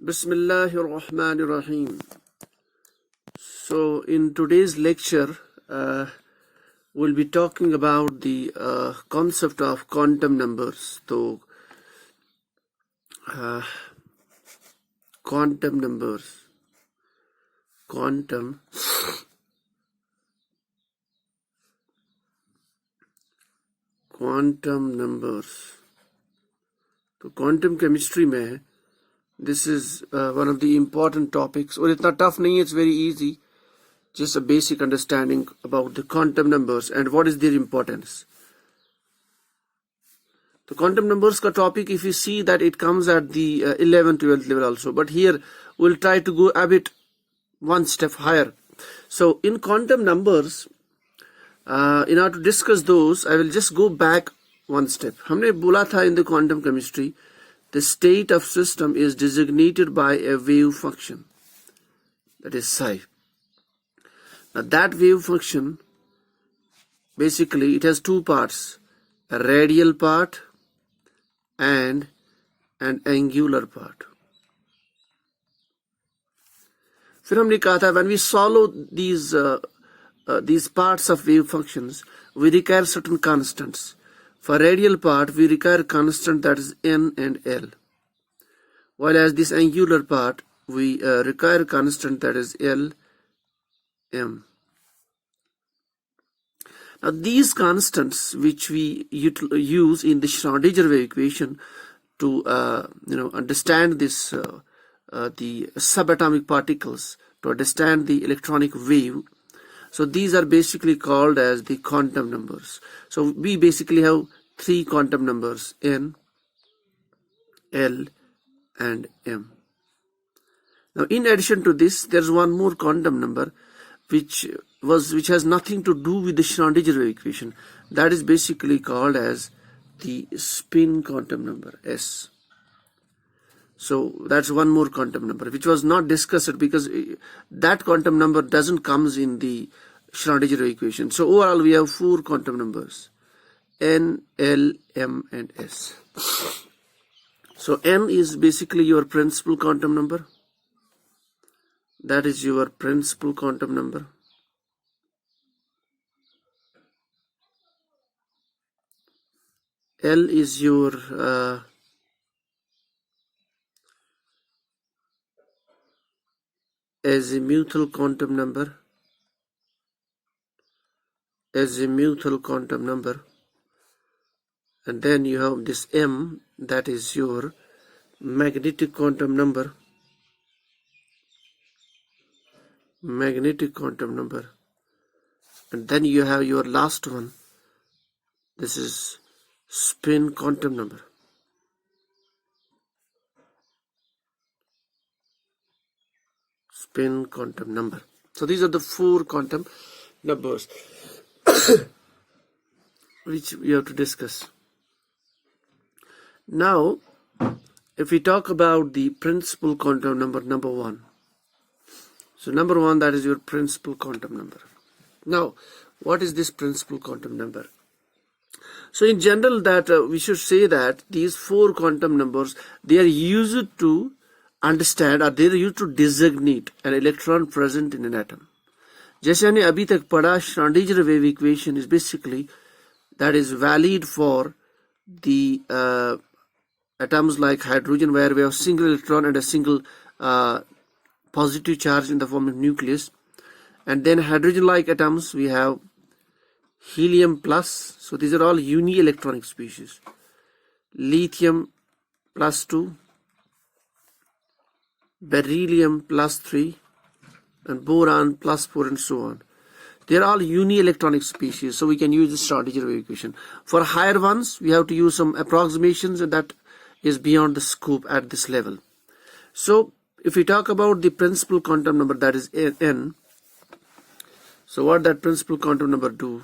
Bismillahir Rahmanir Rahim. So, in today's lecture, we'll be talking about the concept of quantum numbers. So, quantum numbers, quantum numbers. तो quantum chemistry में this is one of the important topics. और इतना tough नहीं है, it's very easy. Just a basic understanding about the quantum numbers and what is their importance. The quantum numbers ka topic, if you see that it comes at the 11th, 12th level also. But here we'll try to go a bit one step higher. So in quantum numbers, in order to discuss those, I will just go back one step. हमने बोला था in the quantum chemistry, the state of system is designated by a wave function, that is psi. Now that wave function, basically it has two parts, a radial part and an angular part. फिर हमने कहा था when we solve these parts of wave functions, we require certain constants. For radial part, we require constant that is n and l. While as this angular part, we require constant that is l, m. Now these constants which we use in the Schrödinger wave equation to understand this the subatomic particles, to understand the electronic wave. So these are basically called as the quantum numbers. So we basically have three quantum numbers, n, l, and m. Now in addition to this, there's one more quantum number which has nothing to do with the Schrödinger wave equation. That is basically called as the spin quantum number, s. So that's one more quantum number which was not discussed because that quantum number doesn't comes in the Schrödinger wave equation. So overall we have four quantum numbers, n, l, m, and s. So n is basically your principal quantum number. That is your principal quantum number. L is your azimuthal quantum number. Azimuthal quantum number. And then you have this m, that is your magnetic quantum number. Magnetic quantum number. And then you have your last one. This is spin quantum number. Spin quantum number. So these are the four quantum numbers which we have to discuss. Now, if we talk about the principal quantum number, number one. So number one, that is your principal quantum number. Now, what is this principal quantum number? So in general, that we should say that these four quantum numbers, they are used to understand, or they are used to designate an electron present in an atom. जैसे हमने अभी तक पढ़ा, Schrödinger wave equation is basically that is valid for the atoms like hydrogen, where we have single electron and a single positive charge in the form of nucleus. And then hydrogen-like atoms, we have helium plus, so these are all uni-electronic species. Lithium plus 2, beryllium plus 3, and boron plus 4, and so on. They are all uni-electronic species, so we can use the Schrödinger wave equation. For higher ones, we have to use some approximations, and that is beyond the scope at this level. So if we talk about the principal quantum number, that is n, so what that principal quantum number do?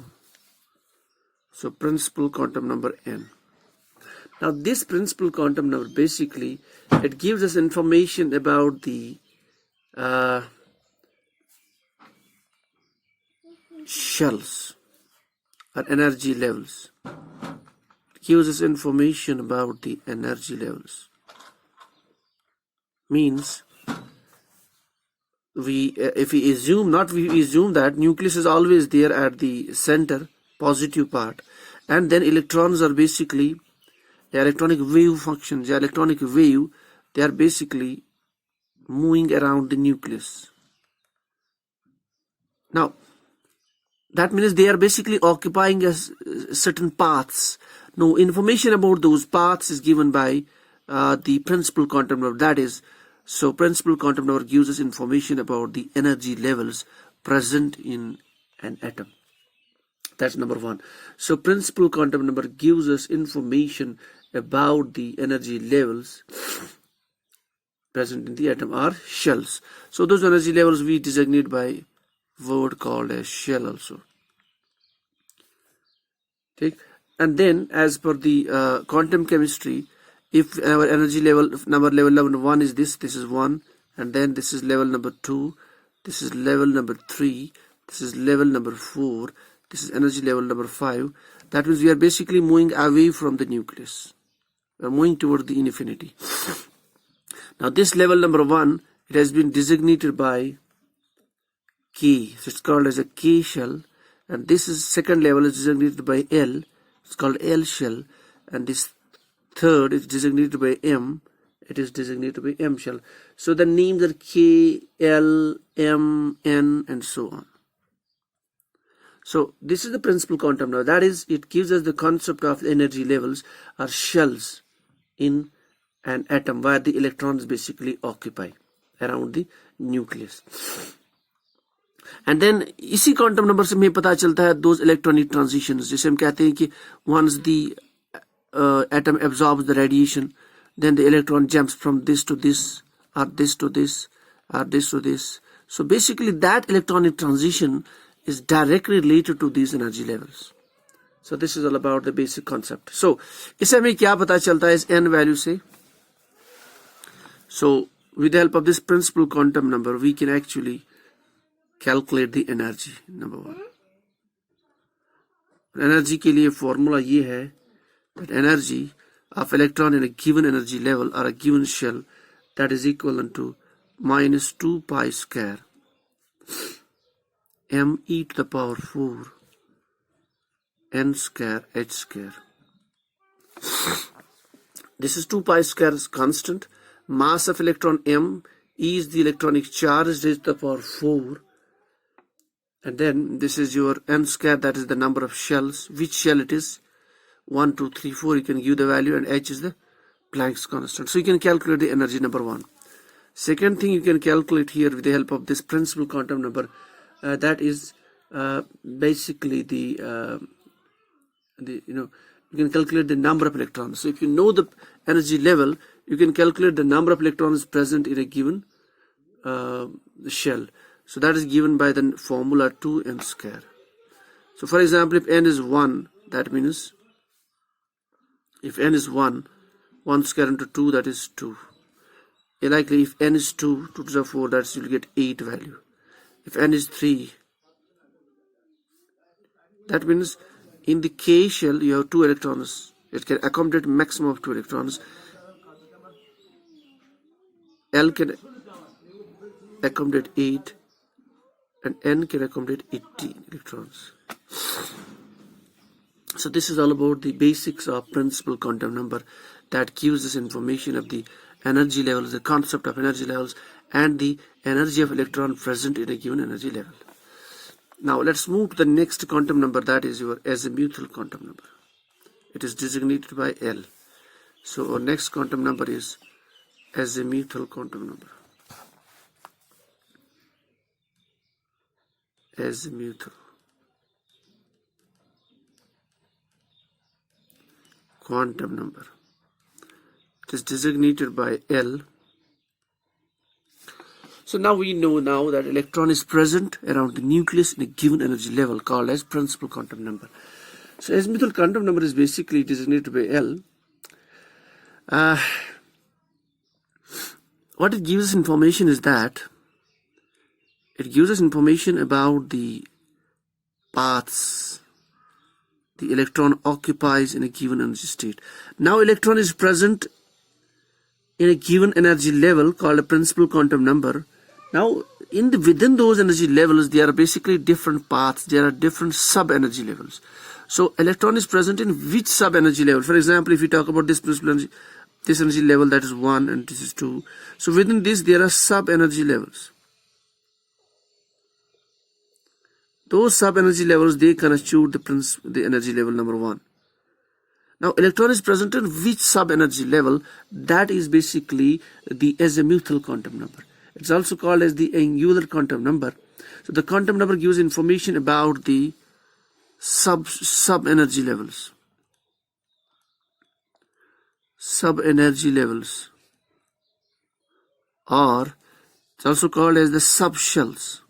So principal quantum number n. Now this principal quantum number, basically it gives us information about the shells or energy levels. It gives us information about the energy levels. means if we assume that nucleus is always there at the center, positive part, and then electrons are basically the electronic wave functions. The electronic wave, they are basically moving around the nucleus. Now, that means they are basically occupying certain paths. No information about those paths is given by the principal quantum number. That is, so principal quantum number gives us information about the energy levels present in an atom. That's number one. So principal quantum number gives us information about the energy levels present in the atom or shells. So those energy levels we designate by word called as shell also. Okay. And then as per the quantum chemistry, if our energy level number 1 is this is 1, and then this is level number 2, this is level number 3, this is level number 4, this is energy level number 5. That means we are basically moving away from the nucleus. We are moving toward the infinity. Now this level number 1, it has been designated by K. So it's called as a K shell. And this is second level is designated by L. It's called L shell. And this third is designated by M. It is designated by M shell. So the names are K, L, M, N, and so on. So this is the principal quantum number. That is, it gives us the concept of energy levels or shells in an atom where the electrons basically occupy around the nucleus. And then इसी quantum number से हमें पता चलता है those electronic transitions, जिसे हम कहते हैं कि once the atom absorbs the radiation, then the electron jumps from this to this, or this to this, or this to this. So basically that electronic transition is directly related to these energy levels. So this is all about the basic concept. So इससे हमें क्या पता चलता है इस n value से? So with the help of this principal quantum number, we can actually calculate the energy. Number one, energy के लिए formula ये है that energy of electron in a given energy level or a given shell, that is equivalent to minus 2 pi square m e to the power 4 n square h square. This is 2 pi square is constant. Mass of electron m is the electronic charge raised to the power 4. And then this is your n square, that is the number of shells. Which shell it is? 1, 2, 3, 4. You can give the value, and h is the Planck's constant. So you can calculate the energy number 1. Second thing you can calculate here with the help of this principal quantum number, that is basically you can calculate the number of electrons. So if you know the energy level, you can calculate the number of electrons present in a given shell. So that is given by the formula 2n square. So for example, if n is 1, that means if n is 1, 1 square into 2, that is 2. Likely if n is 2, 2 to the 4, that's you'll get 8 value. If n is 3, that means in the K shell you have 2 electrons. It can accommodate maximum of 2 electrons. L can accommodate 8, and N can accommodate 18 electrons. So this is all about the basics of principal quantum number that gives us information of the energy levels, the concept of energy levels, and the energy of electron present in a given energy level. Now let's move to the next quantum number, that is your azimuthal quantum number. It is designated by L. So our next quantum number is azimuthal quantum number. Azimuthal quantum number. It is designated by L. So now we know that electron is present around the nucleus in a given energy level called as principal quantum number. So azimuthal quantum number is basically designated by L. What it gives us information is that it gives us information about the paths the electron occupies in a given energy state. Now electron is present in a given energy level called a principal quantum number. Now, within those energy levels, there are basically different paths. There are different sub-energy levels. So, electron is present in which sub-energy level? For example, if we talk about this principal energy, this energy level, that is 1 and this is 2. So, within this, there are sub-energy levels. Those sub-energy levels, they constitute the energy level number 1. Now, electron is present in which sub-energy level? That is basically the azimuthal quantum number. It's also called as the angular quantum number. So, the quantum number gives information about the sub-energy levels. Sub-energy levels. Or, it's also called as the subshells.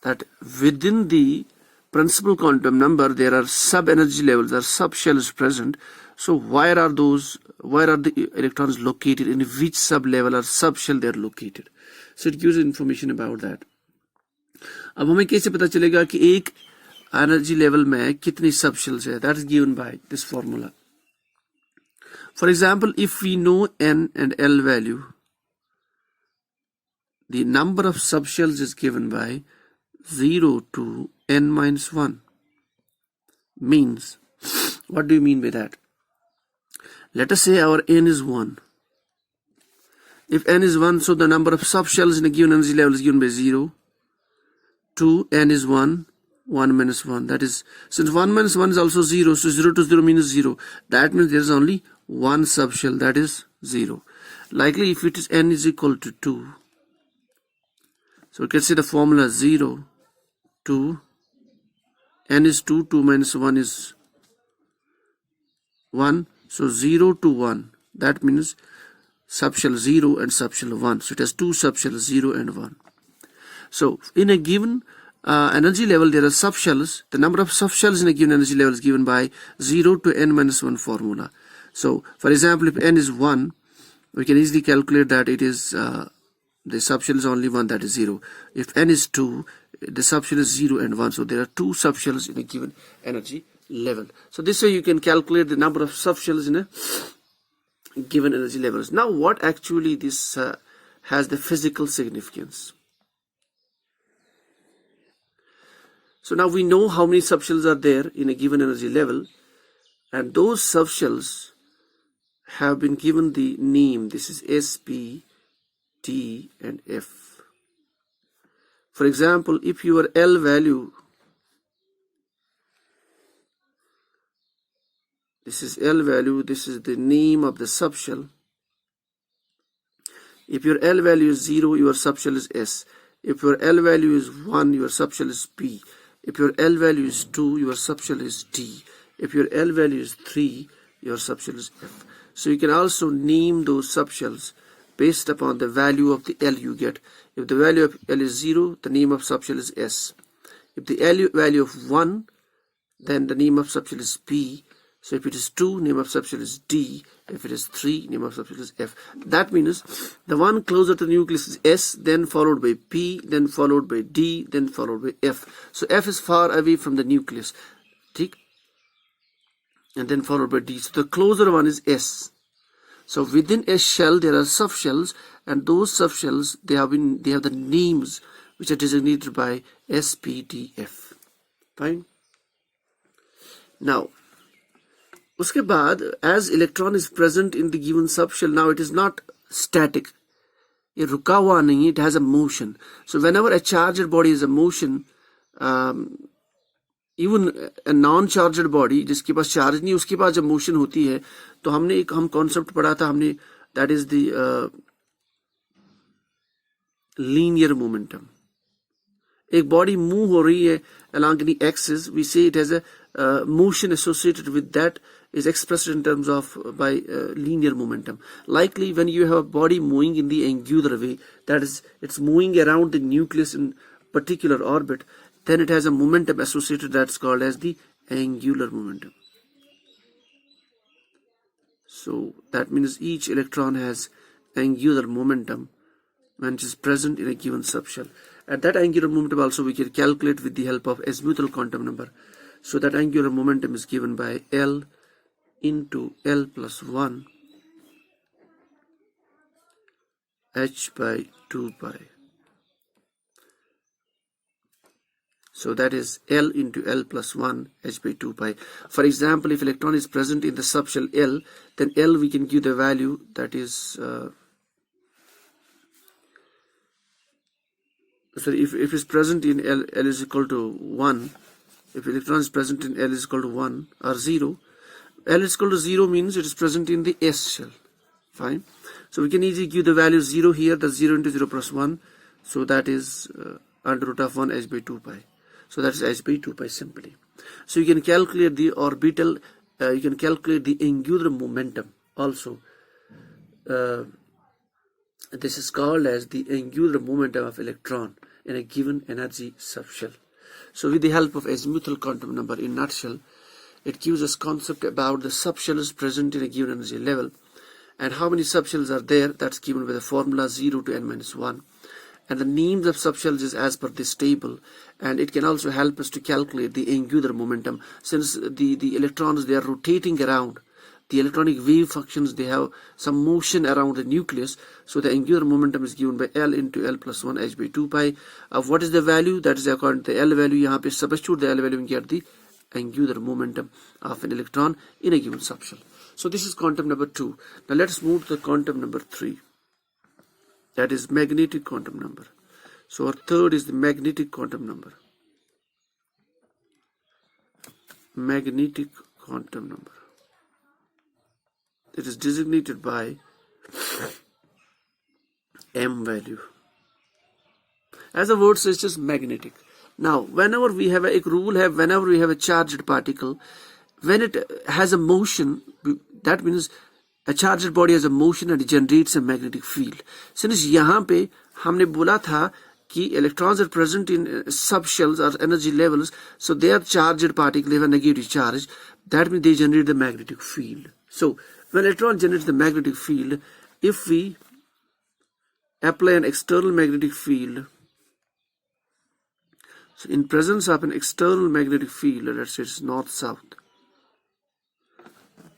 That within the principal quantum number, there are sub-energy levels, there are subshells present. So where are the electrons located, in which sub-level or subshell they are located? So it gives information about that. अब हमें कैसे पता चलेगा कि एक energy level में कितनी subshells है? That is given by this formula. For example, if we know N and L value, the number of subshells is given by 0 to n minus 1. Means, what do you mean by that? Let us say our n is 1. If n is 1, so the number of subshells in a given energy level is given by 0. 2, n is 1, 1 minus 1. That is, since 1 minus 1 is also 0, so 0 to 0 means 0. That means there is only one subshell, that is 0. Likely, if it is n is equal to 2, so we can say the formula 0, 2, n is 2, 2 minus 1 is 1, so 0 to 1, that means subshell 0 and subshell 1, so it has two subshells, 0 and 1. So in a given energy level, there are subshells. The number of subshells in a given energy level is given by 0 to n minus 1 formula. So for example, if n is 1, we can easily calculate that it is the subshell is only 1, that is 0. If n is 2, the subshell is 0 and 1. So there are two subshells in a given energy level. So this way you can calculate the number of subshells in a given energy levels. Now what actually this has the physical significance? So now we know how many subshells are there in a given energy level, and those subshells have been given the name. This is S, P, T and F. For example, if your L value, this is L value, this is the name of the subshell. If your L value is 0, your subshell is S. If your L value is 1, your subshell is P. If your L value is 2, your subshell is T. If your L value is 3, your subshell is F. So you can also name those subshells based upon the value of the L you get. If the value of L is 0, the name of subshell is S. If the L value of 1, then the name of subshell is P. So if it is 2, name of subshell is D. If it is 3, name of subshell is F. That means the one closer to the nucleus is S, then followed by P, then followed by D, then followed by F. So F is far away from the nucleus. And then followed by D. So the closer one is S. So within S shell there are subshells, and those subshells they have the names which are designated by S, P, D, F. Fine. Now, उसके बाद, as electron is present in the given subshell, now it is not static. ये रुका हुआ नहीं, it has a motion. So whenever a charged body is a motion, even a non-charged body जिसके पास charge नहीं, उसके पास जब motion होती है, तो हम concept पढ़ा था हमने, that is the linear momentum. एक body move हो रही है along the axis, we say it has a motion associated with that is expressed in terms of by linear momentum. Likely when you have a body moving in the angular way, that is, it's moving around the nucleus in particular orbit, then it has a momentum associated that's called as the angular momentum. So that means each electron has angular momentum when it is present in a given subshell. At that angular momentum also we can calculate with the help of azimuthal quantum number. So that angular momentum is given by L, into L plus 1 h by 2 pi. So that is L into L plus 1 h by 2 pi. For example, if electron is present in the subshell L, then L we can give the value that is if it's present in L is equal to 1. If electron is present in L is equal to 1 or 0, L is equal to 0 means it is present in the S shell. Fine. So we can easily give the value 0 here, that's 0 into 0 plus 1. So that is under root of 1 h by 2 pi. So that is h by 2 pi simply. So you can calculate the orbital, you can calculate the angular momentum also. This is called as the angular momentum of electron in a given energy subshell. So with the help of azimuthal quantum number in nutshell, it gives us concept about the subshells present in a given energy level and how many subshells are there. That's given by the formula 0 to n minus 1. And the names of subshells is as per this table, and it can also help us to calculate the angular momentum. Since the electrons, they are rotating around, the electronic wave functions, they have some motion around the nucleus. So the angular momentum is given by L into L plus 1 h by 2 pi. Of what is the value? That is according to the L value. यहाँ पे substitute the L value and get the angular momentum of an electron in a given subshell. So this is quantum number 2. Now let's move to the quantum number 3. That is magnetic quantum number. So our third is the magnetic quantum number. Magnetic quantum number. It is designated by M value. As the word says, just magnetic. Now, whenever we have whenever we have a charged particle, when it has a motion, that means a charged body has a motion and it generates a magnetic field. Since यहाँ पे हमने बोला था कि electrons are present in subshells or energy levels, so they are charged particles, they have a negative charge. That means they generate the magnetic field. So when electron generates the magnetic field, if we apply an external magnetic field, so in presence of an external magnetic field, let's say it's north-south,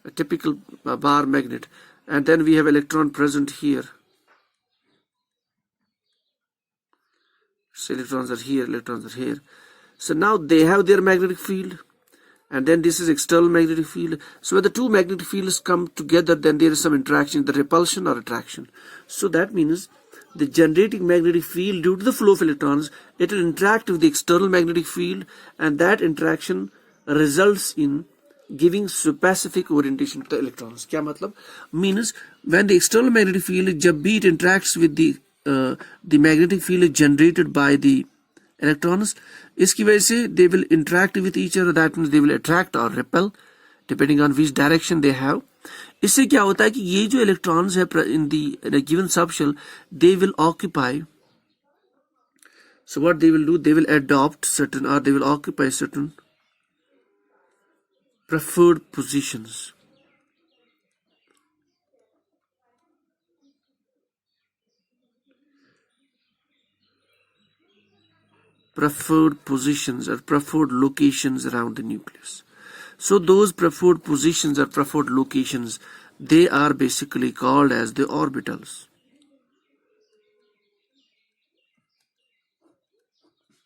a typical bar magnet, and then we have electron present here. So electrons are here, electrons are here. So now they have their magnetic field, and then this is external magnetic field. So when the two magnetic fields come together, then there is some interaction, the repulsion or attraction. So that means the generating magnetic field, due to the flow of electrons, it will interact with the external magnetic field, and that interaction results in giving specific orientation to the electrons. क्या मतलब? Means when the external magnetic field, जब भी it interacts with the magnetic field generated by the electrons, इसकी वजह से they will interact with each other. That means they will attract or repel depending on which direction they have. इससे क्या होता है कि ये जो electrons है in a given subshell, they will occupy. So what they will do, they will adopt certain, or they will occupy certain preferred positions. Preferred positions or preferred locations around the nucleus. So those preferred positions or preferred locations, they are basically called as the orbitals.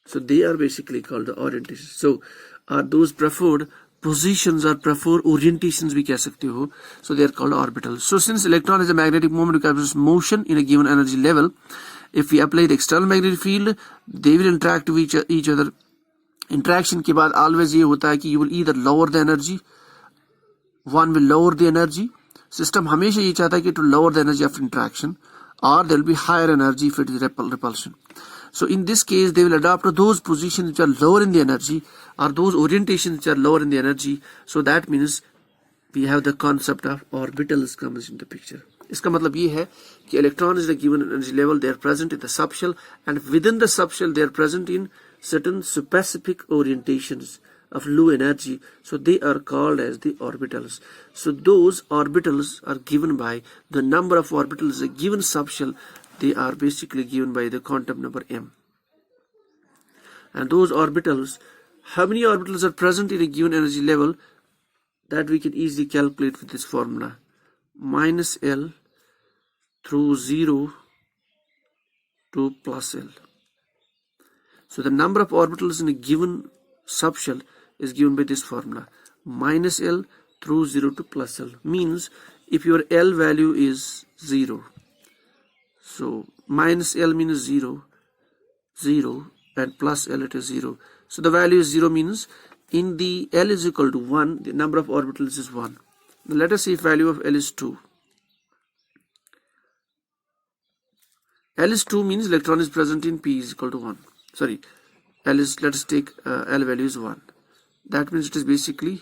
So they are basically called the orientations. So are those preferred positions or preferred orientations we कह सकते हो. So they are called orbitals. So since electron has a magnetic moment, because motion in a given energy level, if we apply the external magnetic field, they will interact with each other. Interaction के बाद always ये होता है कि you will either lower the energy, one will lower the energy. System हमेशा ये चाहता है कि to lower the energy of interaction, or there will be higher energy if it is repulsion. So in this case, they will adopt those positions which are lower in the energy, or those orientations which are lower in the energy. So that means we have the concept of orbitals comes into the picture. इसका मतलब ये है कि electron is a given energy level, they are present in the subshell, and within the subshell they are present in certain specific orientations of low energy. So they are called as the orbitals. So those orbitals are given by the number of orbitals a given subshell. They are basically given by the quantum number m. And those orbitals, how many orbitals are present in a given energy level? that we can easily calculate with this formula. Minus L through 0 to plus L. So the number of orbitals in a given subshell is given by this formula. Minus L through 0 to plus L. Means if your L value is 0, so minus L means 0, 0, and plus L it is 0. So the value is 0 means in the L is equal to 1, the number of orbitals is 1. Now let us see if value of L is 2. L is 2 means electron is present in P is equal to 1. Sorry, L is, let us take L value is 1. That means it is basically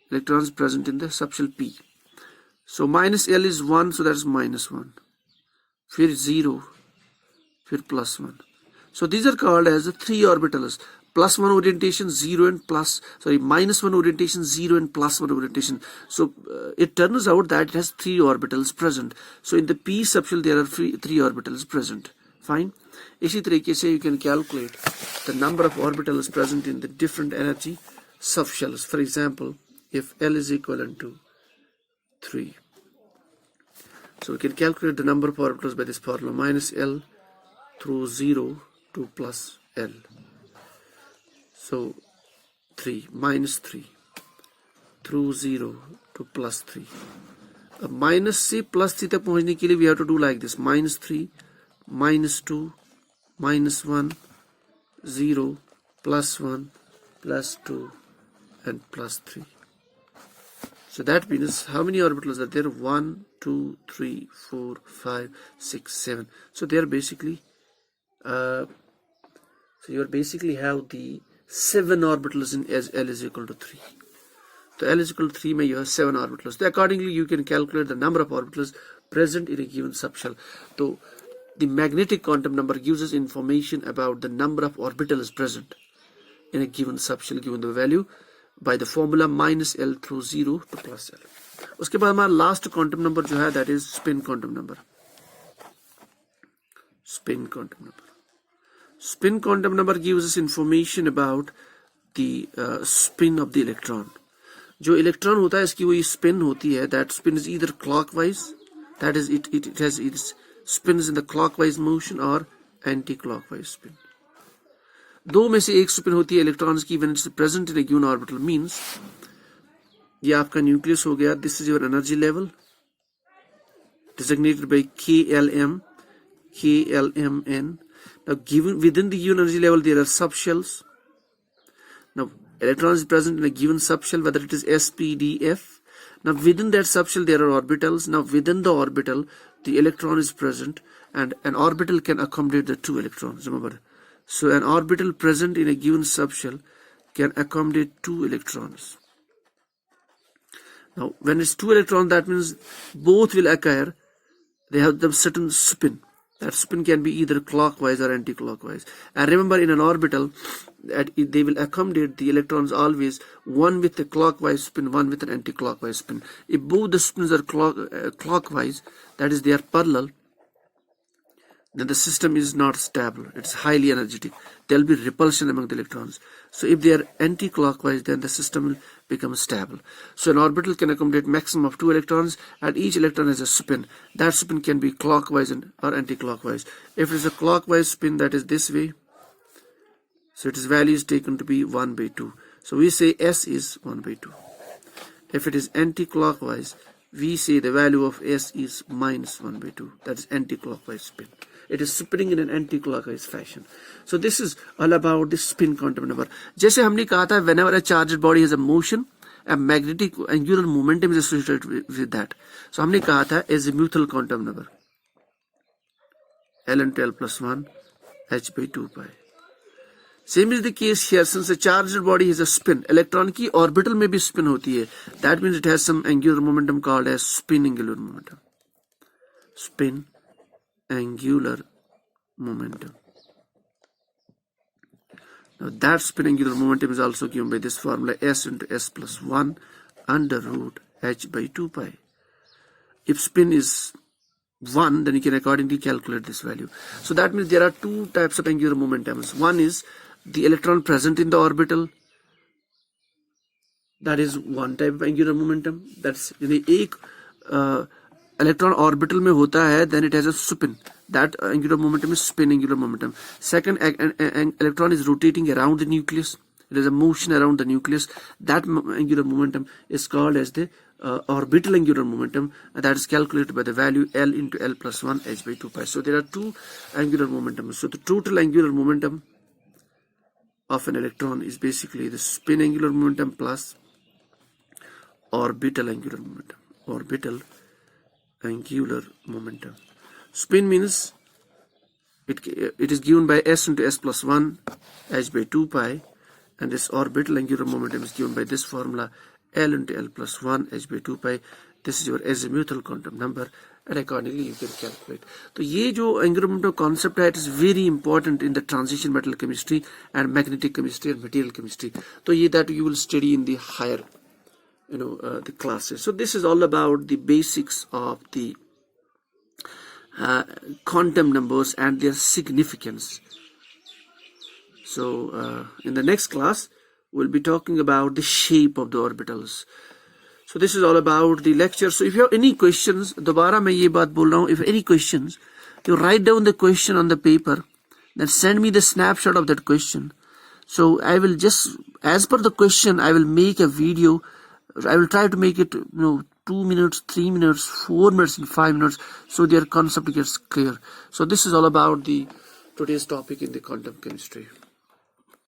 electrons present in the subshell P. So minus L is 1, so that is minus 1. Here 0, here plus 1. So these are called as the 3 orbitals. Plus 1 orientation, 0 and minus 1 orientation, 0 and plus 1 orientation. So it turns out that it has 3 orbitals present. So in the P subshell there are 3 orbitals present. Fine. इसी तरीके से you can calculate the number of orbitals present in the different energy subshells. For example, if L is equivalent to 3. So we can calculate the number of orbitals by this formula. Minus L through 0 to plus L. So 3 minus 3 through 0 to plus 3. Minus से plus 3 तक पहुंचने के लिए we have to do like this. Minus 3, minus 2, minus 1, 0, plus 1, plus 2, and plus 3. So that means how many orbitals are there? 1, 2, 3, 4, 5, 6, 7. So they are basically so you basically have the 7 orbitals in as L is equal to 3. So L is equal to 3 may you have 7 orbitals. So accordingly you can calculate the number of orbitals present in a given subshell. So the magnetic quantum number gives us information about the number of orbitals present in a given subshell given the value by the formula minus L through 0 to plus L. उसके बाद हमारा last quantum number जो है that is spin quantum number. Spin quantum number. Spin quantum number gives us information about the spin of the electron. जो electron होता है इसकी वही spin होती है. That spin is either clockwise, that is it has its spins in the clockwise motion or anti-clockwise spin. दो में से एक spin होती है electrons की when it's present in a given orbital. Means ये आपका nucleus हो गया. This is your energy level designated by KLM, KLMN. Now given within the given energy level there are subshells. Now electron is present in a given subshell whether it is S, P, D, F. Now within that subshell there are orbitals. Now within the orbital the electron is present and an orbital can accommodate the 2 electrons. Remember, so an orbital present in a given subshell can accommodate 2 electrons. Now when it's 2 electrons, that means both will occur. They have the certain spin. That spin can be either clockwise or anti-clockwise. And remember, in an orbital, they will accommodate the electrons always, one with a clockwise spin, one with an anti-clockwise spin. If both the spins are clockwise, that is they are parallel, then the system is not stable. It's highly energetic. There will be repulsion among the electrons. So if they are anti-clockwise, then the system will become stable. So an orbital can accommodate maximum of 2 electrons and each electron has a spin. That spin can be clockwise or anti-clockwise. If it is a clockwise spin, that is this way, so its value is taken to be 1 by 2. So we say S is 1 by 2. If it is anti-clockwise, we say the value of S is minus 1 by 2. That is anti-clockwise spin. It is spinning in an anti-clockwise fashion. So this is all about the spin quantum number. जैसे हमने कहा था, whenever a charged body has a motion, a magnetic angular momentum is associated with that. So हमने कहा था azimuthal quantum number, L into L plus 1, H by 2 pi. Same is the case here. Since a charged body has a spin, electron की orbital में भी spin होती है. That means it has some angular momentum called as spin angular momentum. Spin angular momentum. Now that spin angular momentum is also given by this formula S into S plus 1 under root H by 2 pi. If spin is 1, then you can accordingly calculate this value. So that means there are 2 types of angular momentums. One is the electron present in the orbital that is one type of angular momentum. That's यानी एक electron orbital में होता है, then it has a spin. That angular momentum is spin angular momentum. Second, an electron is rotating around the nucleus. There is a motion around the nucleus. That angular momentum is called as the orbital angular momentum, and that is calculated by the value L into L plus 1 h by 2 pi. So there are two angular momentums. So the total angular momentum of an electron is basically the spin angular momentum plus orbital angular momentum. Orbital angular momentum. Spin means it is given by s into s plus 1 h by 2 pi, and this orbital angular momentum is given by this formula L into L plus 1 h by 2 pi. This is your azimuthal quantum number, and accordingly you can calculate. So ये जो angular momentum concept है, it is very important in the transition metal chemistry and magnetic chemistry and material chemistry. So ये that you will study in the higher the classes. So this is all about the basics of the quantum numbers and their significance. So in the next class we'll be talking about the shape of the orbitals. So this is all about the lecture. So if you have any questions, दोबारा मैं ये बात बोल रहा हूँ, if any questions, you write down the question on the paper, then send me the snapshot of that question. So I will just, as per the question, I will make a video. I will try to make it 2 minutes, 3 minutes, 4 minutes, and 5 minutes, so their concept gets clear. So this is all about the today's topic in the quantum chemistry.